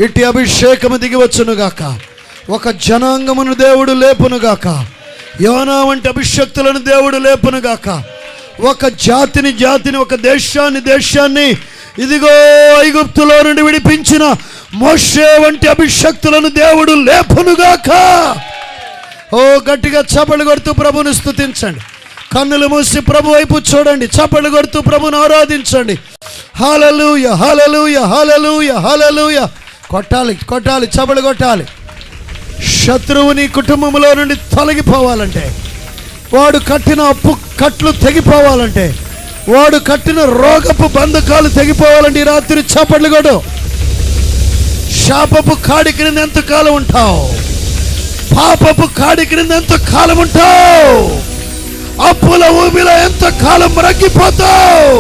ఇట్టి అభిషేకము దిగి వచ్చునుగాక. ఒక జనాంగమును దేవుడు లేపునుగాక. యోనా వంటి అభిషక్తులను దేవుడు లేపునుగాక. ఒక జాతిని ఒక దేశాన్ని ఇదిగో ఐగుప్తులో నుండి విడిపించిన మోషే వంటి అభిషక్తులను దేవుడు లేపునుగాక. ఓ గట్టిగా చప్పట్లు కొడుతూ ప్రభుని స్తుతించండి. కన్నులు మూసి ప్రభు వైపు చూడండి. చప్పట్లు కొడుతూ ప్రభుని ఆరాధించండి. హల్లెలూయా, హల్లెలూయా, హల్లెలూయా, హల్లెలూయా. కొట్టాలి, చప్పట్లు కొట్టాలి. శత్రువు నీ కుటుంబంలో నుండి తొలగిపోవాలంటే, వాడు కట్టిన అప్పు కట్లు తెగిపోవాలంటే, వాడు కట్టిన రోగపు బంధకాలు తెగిపోవాలంటే ఈ రాత్రి చప్పట్లు కొడు. శాపపు కాడి క్రింద ఎంతకాలం ఉంటావు? పాపపు కాడి క్రింద ఎంతకాలం ఉంటావు? అప్పుల ఊబిలో ఎంతకాలం రగ్గిపోతావు?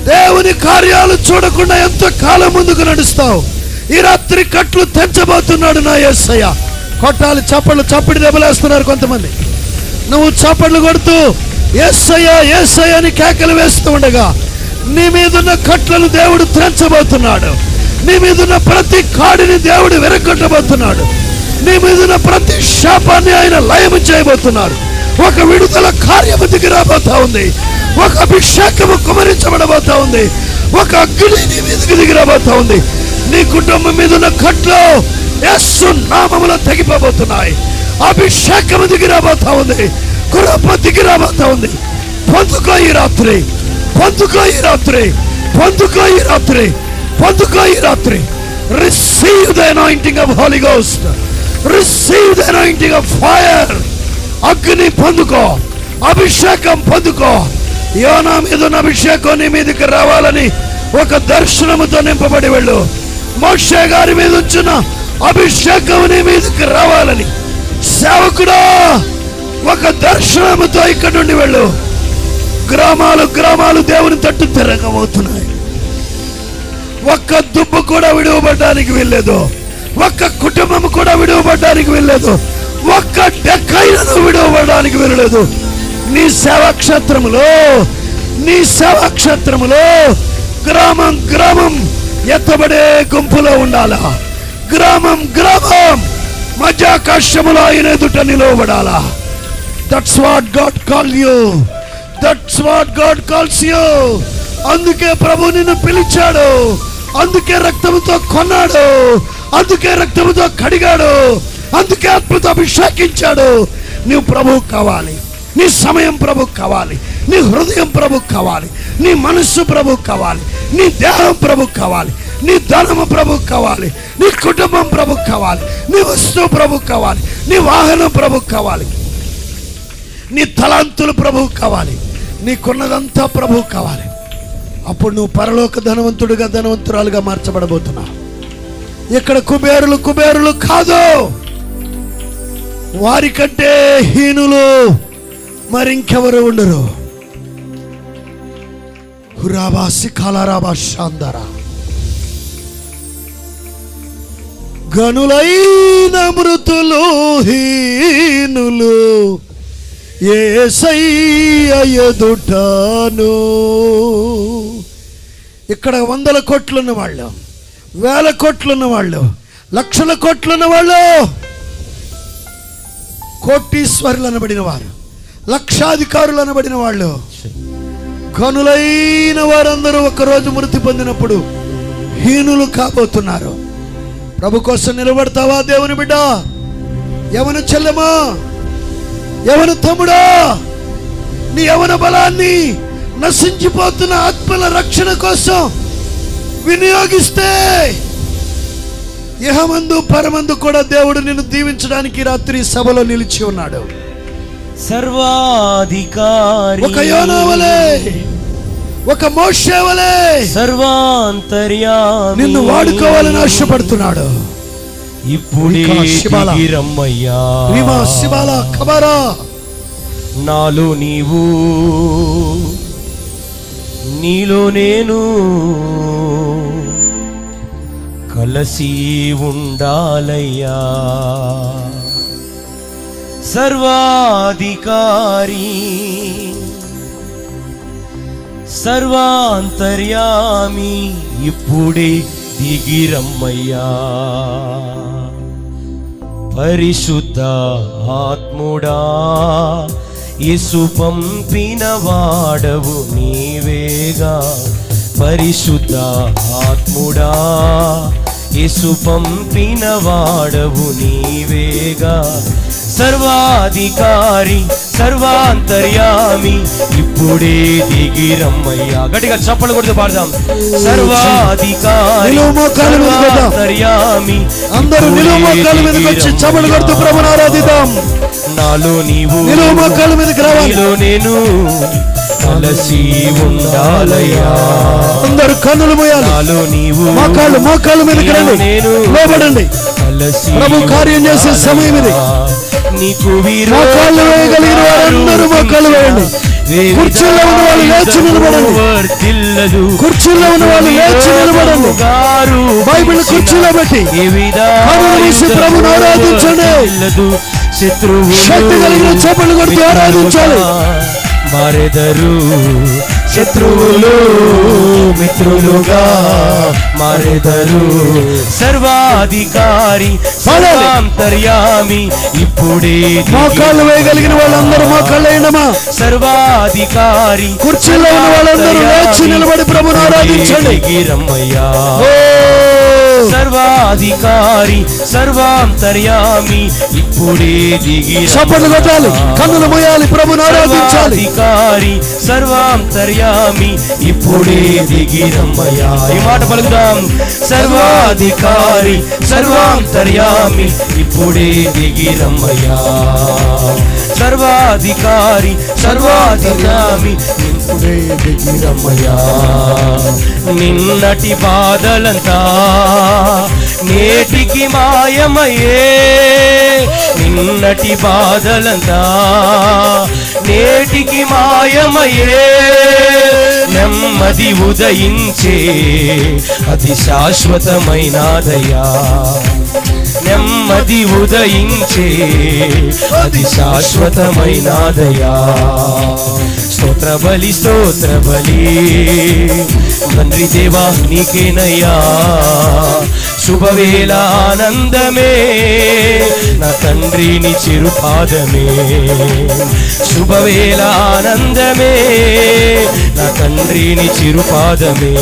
దేవుని కార్యాలు చూడకుండా ఎంతకాలం ముందుకు నడుస్తావు? ఈ రాత్రి కట్లు తెంచబోతున్నాడు నా యేసయ్య. కొట్టాలి చప్పట్లు. చప్పటి దెబ్బలేస్తున్నారు కొంతమంది. నువ్వు చప్పట్లు కొడుతూ యేసయ్య అని కేకలు వేస్తూ ఉండగా నీ మీదున్న కట్లను దేవుడు తెంచబోతున్నాడు. నీ మీదున్న ప్రతి కాడిని దేవుడు విరగొట్టబోతున్నాడు. నీ మీదున్న ప్రతి శాపాన్ని ఆయన లయము చేయబోతున్నాడు. ఒక విడుదల కార్యము దిగి రాబోతా ఉంది. ఒక అభిషేకము కుమరించబడబోతా ఉంది. ఒక అగ్ని నీ మీదకి దిగి రాబోతా ఉంది. నీ కుటుంబం మీద ఉన్న కట్లు యేసు నామములో తెగిపోబోతున్నాయి. అభిషేకము దిగి రాబోతా ఉంది. కృప దిగి రాబోతా ఉంది. పొందుకో ఈ రాత్రి, పొందుకో ఈ రాత్రి, పొందుకో ఈ రాత్రి, పొందుకో ఈ రాత్రి. Receive the anointing of holy ghost, receive the anointing of fire. అగ్ని పొందుకో, అభిషేకం పొందుకో. యోనా మీద ఉన్న అభిషేకం నీ మీదకి రావాలని ఒక దర్శనముతో నింపబడి వెళ్ళు. మోషే గారి మీద ఉంచిన అభిషేకం నీ మీదకి రావాలని సేవకుడా ఒక దర్శనముతో ఇక్కడి నుండి వెళ్ళు. గ్రామాలు దేవుని తట్టు తిరగబోతున్నాయి. ఒక్క దుబ్బు కూడా విడువబడ్డానికి వెళ్ళలేదు. ఒక్క కుటుంబం కూడా విడువబడ్డానికి వెళ్ళలేదు. ఒక్క డెక్కైనను విడువబడడానికి వెళ్ళలేదు. నీ సేవాక్షేత్రములో గ్రామం ఎత్తబడే గుంపులో ఉండాలా. గ్రామం మధ్యాకాశములో ఆయన ఎదుట నిలవబడాలా. That's what God call you, that's what God calls you. అందుకే ప్రభు నిన్ను పిలిచాడు. అందుకే రక్తముతో కొన్నాడు. అందుకే రక్తముతో కడిగాడు. అందుకే ఆత్మతో అభిషేకించాడు. నువ్వు ప్రభువు కావాలి. నీ సమయం ప్రభుకు కావాలి. నీ హృదయం ప్రభుకు కావాలి. నీ మనస్సు ప్రభుకు కావాలి. నీ దేహం ప్రభుకు కావాలి. నీ ధనము ప్రభుకు కావాలి. నీ కుటుంబం ప్రభుకు కావాలి. నీ వస్తువు ప్రభుకు కావాలి. నీ వాహనం ప్రభుకు కావాలి. నీ తలాంతులు ప్రభుకు కావాలి. నీకున్నదంతా ప్రభుకు కావాలి. అప్పుడు నువ్వు పరలోక ధనవంతురాలుగా మార్చబడబోతున్నావు. ఇక్కడ కుబేరులు కాదు, వారికంటే హీనులు మరింకెవరు ఉండరు. హురాబాసి కాలారాబాషాందరా. గనులైన మృతులు హీనులు యేసయ్య ఎదుటను. ఇక్కడ 100 కోట్లున్న వాళ్ళు, 1000 కోట్లున్న వాళ్ళు, లక్షల కోట్లున్న వాళ్ళు, కోటీశ్వరులు అనబడిన వారు, లక్షాధికారులు అనబడిన వాళ్ళు, గనులైన వారందరూ ఒకరోజు మృతి పొందినప్పుడు హీనులు కాబోతున్నారు. ప్రభు కోసం నిలబడతావా దేవుని బిడ్డ? యవన చెల్లెమా, యవన తమ్ముడా, నీ యవన బలాన్ని నశించిపోతున్న ఆత్మల రక్షణ కోసం వినియోగిస్తే ఇహమందు పరమందు కూడా దేవుడు నిన్ను దీవించడానికి రాత్రి సభలో నిలిచి ఉన్నాడు. సర్వాధికారి, ఒక యోనా వలె, ఒక మోషే వలె సర్వాంతర్యామి నిన్ను వాడుకోవాలని ఆశపడుతున్నాడు. ఇప్పుడే దిగిరమ్మయ్యా. నాలో నీవు, నీలో నేను కలసి ఉండాలయ్యా. సర్వాధికారి, సర్వాంతర్యామి ఇప్పుడే దిగిరమ్మయ్యా. పరిశుద్ధ ఆత్ముడా, యేసు పంపిన వాడవు నీవేగా. పరిశుద్ధ ఆత్ముడా, యేసు పంపిన వాడవు నీవేగా. సర్వాధికారి సర్వాంతర్యామి ఇప్పుడే దిగిరమ్మయ్యా. గట్టిగా చప్పలు కొడుతూ పాడదాం. సర్వాధికారి సర్వాంతర్యామి అందరూ నిలువు మోకాళ్ళ మీదకి వచ్చి చప్పలు కొడుతూ ప్రభువుని ఆరాధిద్దాం. నాలో నీవు నిలువు మోకాళ్ళ మీదకి రావాలి. నీలో నేను కలసి ఉండాలయ్యా. అందరూ కన్నులు మూయాలి. నాలో నీవు మోకాళ్ళ మీదకి రండి, లోబడండి. ప్రభు కార్యం చేసే సమయం ఇది. నీకు మోకాళ్ళు వేయగలిగిన వారందరూ మోకాళ్ళు వేయండి. కుర్చీలో ఉన్న వాళ్ళు లేచి నిలబడండి. కుర్చీలో ఉన్న వాళ్ళు లేచి నిలబడండి. బైబిల్ కుర్చీలో పెట్టి ప్రభువుని ఆరాధించండి. శక్తి కలిగిన చప్పట్లు కొడుతూ ఆరాధించాలి. మారెదరు శత్రువులు మిత్రులుగా మారెదరు. సర్వాధికారి సర్వాంతర్యామి ఇప్పుడే. మోకాళ్ళు వేయగలిగిన వాళ్ళందరూ మోకాళ్ళు వేయండమా. సర్వాధికారి కుర్చీలో ఉన్న వాళ్ళందరూ లేచి నిలబడి ప్రభువుని ఆరాధించండి. గిరమ్మయ్యా. సర్వాధికారి సర్వాంతర్యామి ఇప్పుడే దిగి. చప్పట్లు కొట్టాలి, కన్నులు మూయాలి, ప్రభువుని ఆరాధించాలి. సర్వాధికారి సర్వాంతర్యామి ఇప్పుడే దిగిరమ్మయ్యా. ఈ మాట పలుకుదాం. సర్వాధికారి సర్వాంతర్యామి ఇప్పుడే దిగిరమ్మయ్యా. సర్వాధికారి సర్వాంతర్యామి ఇప్పుడే దిగిరమ్మయ్యా. నిన్నటి బాధలంతా నేటికి మాయమయ్యే. నిన్నటి బాధలంతా నేటికి మాయమయ్యే. నెమ్మది ఉదయించే అది శాశ్వతమైనదయ్యా. నెమ్మది ఉదయించే అది శాశ్వతమైనదయ్యా. స్తోత్ర బలి స్తోత్ర బలి తండ్రి దేవా నీకేనయ్యా. శుభవేళ ఆనందమే నా తండ్రిని చిరుపాదమే. శుభవేళ ఆనందమే నా తండ్రిని చిరుపాదమే.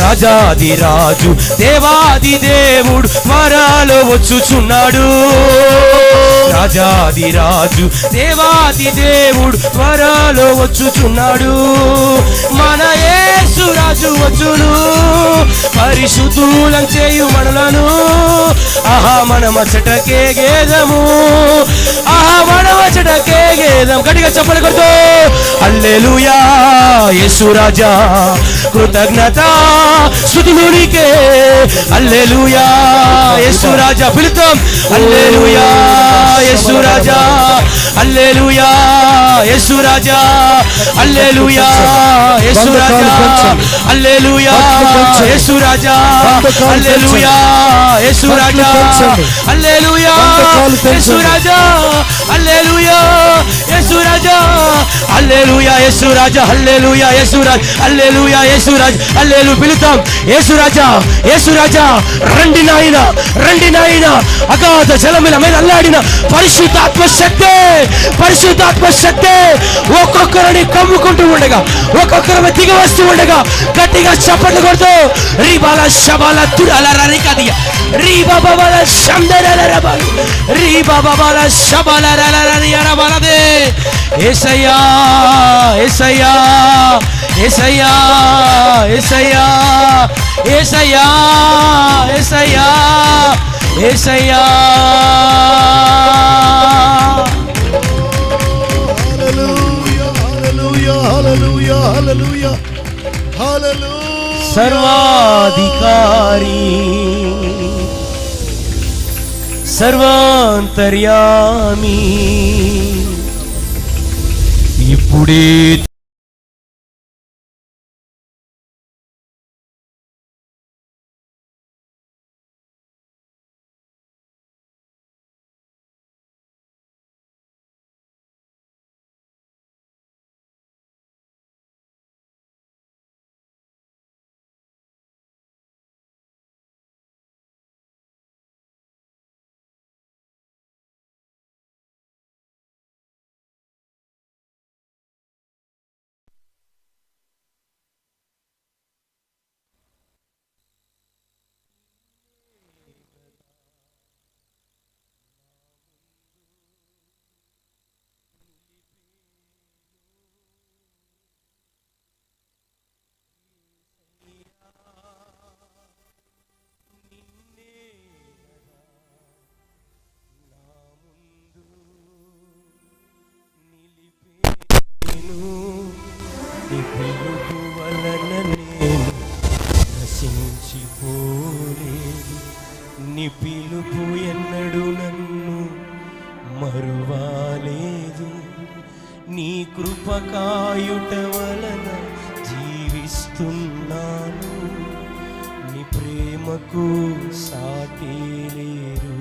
రాజాది రాజు దేవాది దేవుడు వరాలో వచ్చుచున్నాడు. రాజాది రాజు దేవాది దేవుడు వరాలో వచ్చుచున్నాడు. మన యేసు రాజు వచ్చును పరిశుద్ధులం చేయు మనలను. ఆహా మనమచ్చటకే గేదము, ఆహా మనమచ్చటకే గేదం. గట్టిగా చప్పలు కొడుతూ హల్లెలూయా యేసు రాజా కృతజ్ఞత స్తుతులు నీకే. హల్లెలూయా యేసు రాజా పిలుద్దాం. హల్లెలూయా యేసు రాజా, హల్లెలూయా యేసు రాజా, హల్లెలూయా యేసు రాజా, హల్లెలూయా యేసు రాజా, హల్లెలూయా యేసు రాజా, హల్లెలూయా యేసు రాజా, హల్లెలూయా యేసు రాజా, హల్లెలూయా యేసు రాజా, హల్లెలూయా యేసు రాజా, హల్లెలూయా యేసు రాజా, హల్లెలూయా పిలుద్దాం. యేసు రాజా, యేసు రాజా రండి నాయనా, రండి నాయనా. అగాధ జలముల మీద అల్లాడిన పరిశుద్ధాత్మ శక్తి, పరిశుద్ధాత్మ శక్తి ఒక్కొక్కరిని కమ్ముకుంటూ ఉండగా, ఒక్కొక్కరి దిగి వస్తూ ఉండగా గట్టిగా చప్పట్లు కొడుతూ రీబాల శబాల తురాల రరికదియ రీబాబాల శందరరబల్ రీబాబాల శబాల రరరరబలదే. యేసయ్యా యేసయ్యా యేసయ్యా యేసయ్యా యేసయ్యా యేసయ్యా యేసయ్యా. సర్వాధికారి సర్వాంతర్యామి ఇప్పుడే నీ పిలుపు ఎన్నడూ నన్ను మరువాలేదు, నీ కృప కాయుట వలన జీవిస్తున్నాను, నీ ప్రేమకు సాటి లేరు,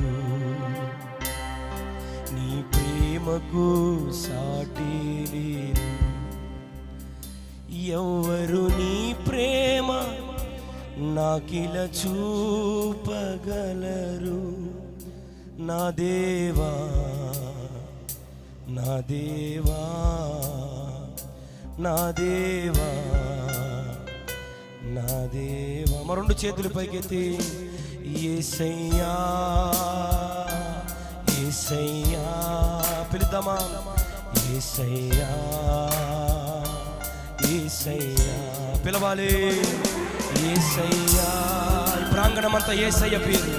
నీ ప్రేమకు సాటి లేరు. ఎవ్వరు నీ ప్రేమ నాకిల చూపగలరు, నా దేవా నా దేవా నా దేవా నా దేవా. మా రెండు చేతులు పైకెత్తి యేసయ్యా యేసయ్యా పిలుద్దామా. యేసయ్యా యేసయ్యా పిలవాలి. యేసయ్యా ఈ ప్రాంగణమంతా యేసయ్య పేరు.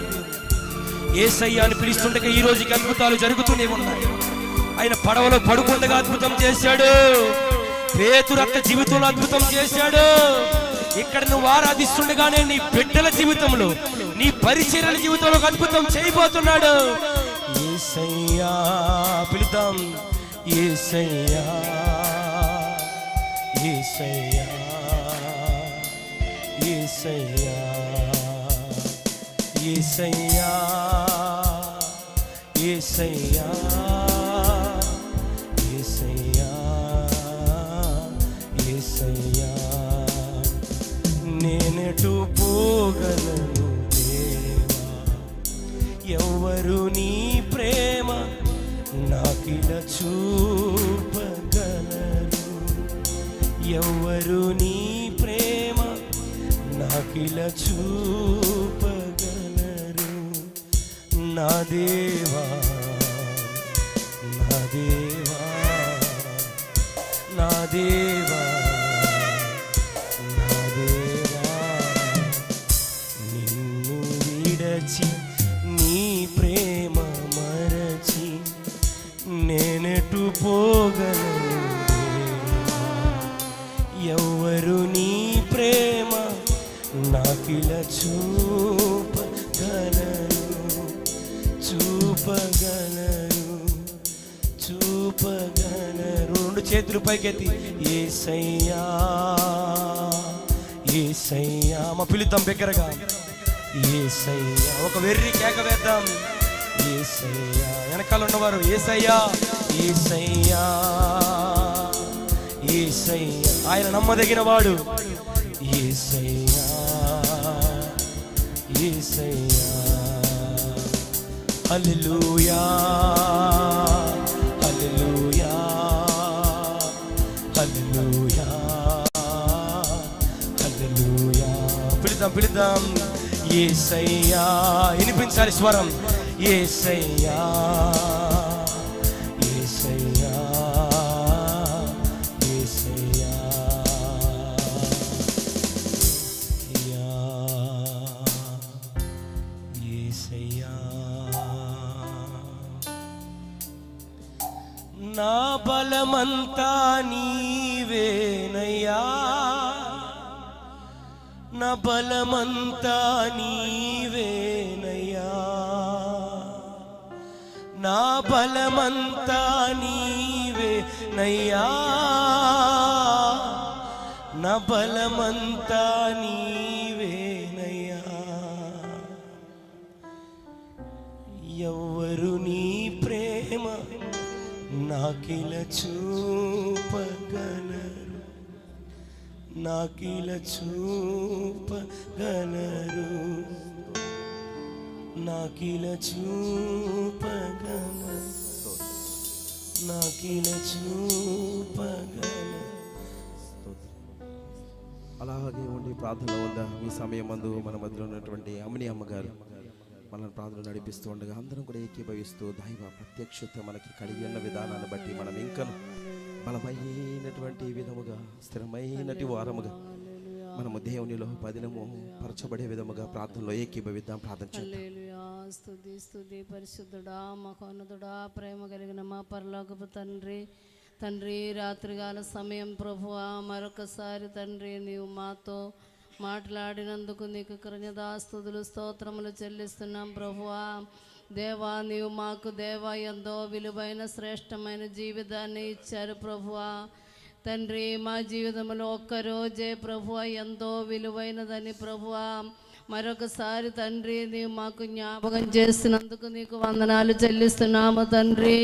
యేసయ్య అని పిలుస్తుండగా ఈ రోజుకి అద్భుతాలు జరుగుతూనే ఉన్నాయి. ఆయన పడవలో పడుకుండగా అద్భుతం చేశాడు, పేతురు అక్క జీవితంలో అద్భుతం చేశాడు. ఇక్కడ నువ్వు ఆరాధిస్తుండగానే నీ బిడ్డల జీవితంలో, నీ పరిచర్యల జీవితంలో ఒక అద్భుతం చేయబోతున్నాడు. యేసయ్యా పిలుద్దాం. యేసయ్యా యేసయ్యా యేసయ్యా యేసయ్యా యేసయ్యా యేసయ్యా యేసయ్యా. నేనెటు పోగలను దేవా, ఎవ్వరు నీ ప్రేమ నాకిల చూపగలరు, ఎవ్వరు నీ ప్రేమ నాకిల చూపగలరు, నా దేవా నా దేవా నా దేవా నా దేవా. నిన్ను విడచి నీ ప్రేమ మరచి నేనెటు పోగలను దేవా, ఎవ్వరు నీ ప్రేమ నాకిల చూపగలరు చూపగలరు చూపగలరు. రెండు చేతులు పైకెత్తి యేసయ్యా యేసయ్యా మా పిలుద్దాం బిగ్గరగా. యేసయ్యా ఒక వెర్రి కేక వేద్దాం. యేసయ్యా వెనకాల ఉన్నవారు యేసయ్యా యేసయ్యా యేసయ్యా. ఆయన నమ్మదగిన వాడు. యేసయ్యా యేసయ్యా. హల్లెలూయా హల్లెలూయా హల్లెలూయా హల్లెలూయా. పిలుద్దాం పిలుద్దాం. యేసయ్యా వినిపించాలి స్వరం. యేసయ్యా యేసయ్యా యేసయ్యా యేసయ్యా. నా బలమంతా నీవేనయ్యా, నా బలమంతా నీవేనయ్యా, నా బలమంతా నీవేనయ్యా, నా బలమంతా నీవేనయ్యా. ఎవ్వరు నీ ప్రేమ నాకిల చూపగలరు, నాకిల చూపగలరు, నాకిల చూపగలరు, నాకిల చూపగలరు. అలాగే ఉండి ప్రార్థనలో ఉందా ఈ సమయం మందు మన మధ్యలో ఉన్నటువంటి అమ్మని అమ్మగారు మనల్ని ప్రార్థన నడిపిస్తూ ఉండగా అందరం కూడా ఏకీభవిస్తూ దైవ ప్రత్యక్షత మనకి కలిగి ఉన్న విధానాన్ని బట్టి మనం ఇంకను బలమైనటువంటి విధముగా స్థిరమైనటి వారముగా మనము దేవునిలో పదినము పరచబడే విధముగా ప్రార్థనలో ఏకీభవిద్దాం. ప్రార్థన చేద్దాం. స్తుతి స్తుతి పరిశుద్ధుడా మహోన్నతుడా ప్రేమ కలిగిన మా పరలోకపు తండ్రి, తండ్రి రాత్రికాల సమయం ప్రభువా మరొకసారి తండ్రి నీవు మాతో మాట్లాడినందుకు నీకు కృతజ్ఞతాస్తుతులు స్తోత్రములు చెల్లిస్తున్నాం ప్రభువా. దేవా, నీవు మాకు దేవా ఎంతో విలువైన శ్రేష్టమైన జీవితాన్ని ఇచ్చారు ప్రభువా. తండ్రి, మా జీవితంలో ఒక్కరోజే ప్రభువా ఎంతో విలువైనదని ప్రభువా మరొకసారి తండ్రి నీవు మాకు జ్ఞాపకం చేసినందుకు నీకు వందనాలు చెల్లిస్తున్నాము తండ్రి.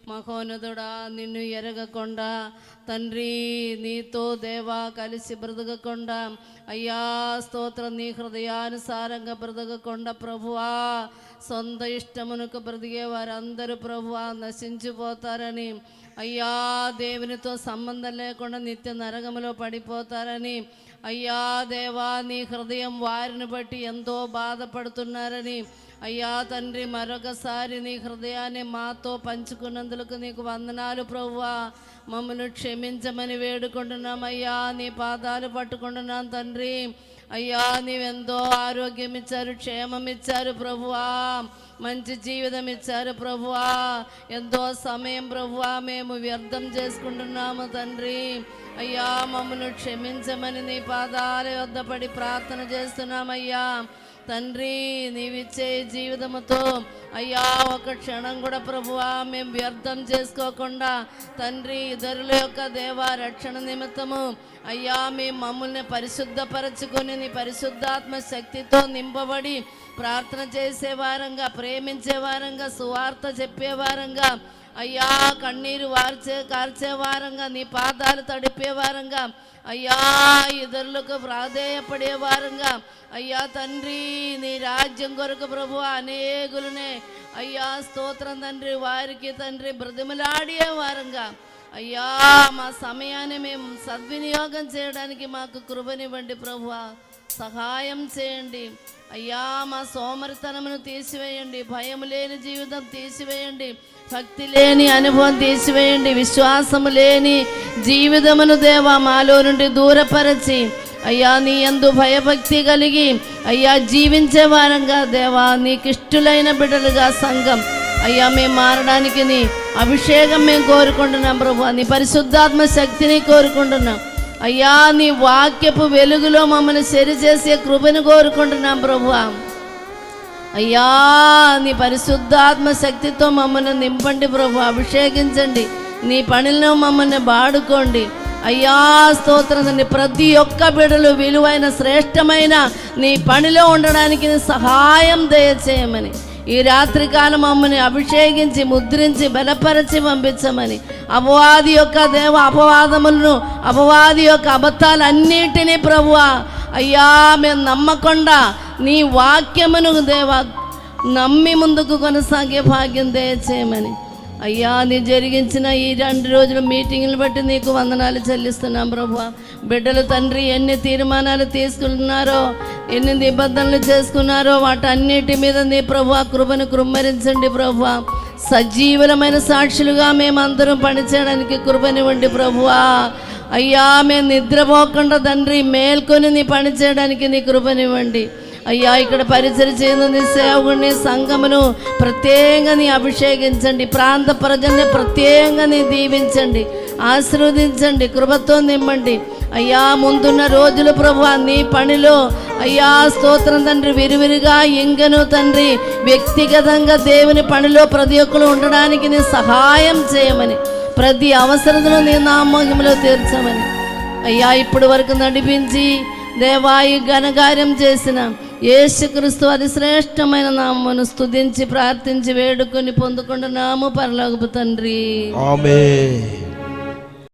మహోన్నతుడా, నిన్ను ఎరగకుండా తండ్రి నీతో దేవా కలిసి బ్రతకకుండా అయ్యా స్తోత్రం, నీ హృదయానుసారంగా బ్రతకకుండా ప్రభువా సొంత ఇష్టమునకు బ్రతికే వారందరూ ప్రభువా నశించిపోతారని, అయ్యా దేవునితో సంబంధం లేకుండా నిత్య నరకములో పడిపోతారని, అయ్యా దేవా నీ హృదయం వారిని బట్టి ఎంతో బాధపడుతున్నారని, అయ్యా తండ్రి మరొకసారి నీ హృదయాన్ని మాతో పంచుకున్నందుకు నీకు వందనాలు ప్రభువా. మమ్మల్ని క్షమించమని వేడుకుంటున్నాం అయ్యా, నీ పాదాలు పట్టుకుంటున్నాం తండ్రి. అయ్యా నీవెంతో ఆరోగ్యం ఇచ్చారు, క్షేమం ఇచ్చారు ప్రభువా, మంచి జీవితం ఇచ్చారు ప్రభువా. ఎంతో సమయం ప్రభువా మేము వ్యర్థం చేసుకుంటున్నాము తండ్రి. అయ్యా మమ్మల్ని క్షమించమని నీ పాదాల వద్ద పడి ప్రార్థన చేస్తున్నామయ్యా తండ్రి. నీవిచ్చే జీవితముతో అయ్యా ఒక క్షణం కూడా ప్రభువా మేము వ్యర్థం చేసుకోకుండా తండ్రి ఇతరుల యొక్క దేవా రక్షణ నిమిత్తము అయ్యా మేము మమ్మల్ని పరిశుద్ధపరచుకొని నీ పరిశుద్ధాత్మ శక్తితో నింపబడి ప్రార్థన చేసేవారంగా, ప్రేమించేవారంగా, సువార్త చెప్పేవారంగా, అయ్యా కన్నీరు కార్చేవారంగా, నీ పాదాలు తడిపేవారంగా, అయ్యా ఇతరులకు ప్రాధేయపడేవారంగా, అయ్యా తండ్రి నీ రాజ్యం కొరకు ప్రభు అనేకులనే అయ్యా స్తోత్రం తండ్రి వారికి తండ్రి బ్రతిమలాడేవారంగా, అయ్యా మా సమయాన్ని మేము సద్వినియోగం చేయడానికి మాకు కృపనివ్వండి ప్రభువా, సహాయం చేయండి అయ్యా. మా సోమరితనమును తీసివేయండి, భయం లేని జీవితం తీసివేయండి, భక్తి లేని అనుభవం తీసివేయండి, విశ్వాసము లేని జీవితమును దేవా మాలో నుండి దూరపరచి అయ్యా నీ యందు భయభక్తి కలిగి అయ్యా జీవించే వారంగా దేవా నీకిష్టులైన బిడ్డలుగా సంఘం అయ్యా మేము మారడానికి నీ అభిషేకం మేము కోరుకుంటున్నాం ప్రభు, నీ పరిశుద్ధాత్మ శక్తిని కోరుకుంటున్నాం అయ్యా. నీ వాక్యపు వెలుగులో మమ్మల్ని సరిచేసే కృపను కోరుకుంటున్నాం ప్రభు. అయ్యా నీ పరిశుద్ధాత్మ శక్తితో మమ్మల్ని నింపండి ప్రభు, అభిషేకించండి, నీ పనిలో మమ్మల్ని వాడుకోండి అయ్యా. స్తోత్రం తండ్రి. ప్రతి ఒక్క బిడ్డలు విలువైన శ్రేష్టమైన నీ పనిలో ఉండడానికి సహాయం దయచేయమని ఈ రాత్రికాలం మమ్మల్ని అభిషేకించి ముద్రించి బలపరచి పంపించమని, అపవాది యొక్క దేవ అపవాదములను అపవాది యొక్క అబద్ధాలన్నిటినీ ప్రభువా అయ్యా మేము నమ్మకుండా నీ వాక్యమును దేవా నమ్మి ముందుకు కొనసాగే భాగ్యం దయచేయమని అయ్యా. నీ జరిగించిన ఈ 2 రోజుల మీటింగ్లు బట్టి నీకు వందనాలు చెల్లిస్తున్నాం ప్రభువా. బిడ్డలు తండ్రి ఎన్ని తీర్మానాలు తీసుకున్నారో, ఎన్ని నిబంధనలు చేసుకున్నారో వాటన్నిటి మీద నీ ప్రభువా కృపను కృమ్మరించండి ప్రభువా. సజీవులమైన సాక్షులుగా మేమందరం పనిచేయడానికి కృపనివ్వండి ప్రభువా. అయ్యా మేము నిద్రపోకుండా తండ్రి మేల్కొని నీ పని చేయడానికి నీ కృపనివ్వండి అయ్యా. ఇక్కడ పరిచయం చేయనుంది సేవకుడిని సంఘమును ప్రత్యేకంగా నీ అభిషేకించండి, ప్రాంత ప్రజల్ని ప్రత్యేకంగా నీ దీవించండి, ఆశీర్వదించండి, కృపతో నింపండి అయ్యా. ముందున్న రోజులు ప్రభువా నీ పనిలో అయ్యా స్తోత్రం తండ్రి విరివిరిగా ఇంకను తండ్రి వ్యక్తిగతంగా దేవుని పనిలో ప్రతి ఒక్కరు ఉండడానికి నీ సహాయం చేయమని, ప్రతి అవసరతను నీ నామహిమలో తీర్చమని అయ్యా. ఇప్పటి వరకు నడిపించి దేవా ఈ ఘనకార్యం చేసిన యేసుక్రీస్తు అతి శ్రేష్టమైన నామమును స్తుతించి ప్రార్థించి వేడుకొని పొందుకుంటున్నాము పరలోకపు తండ్రి. ఆమేన్.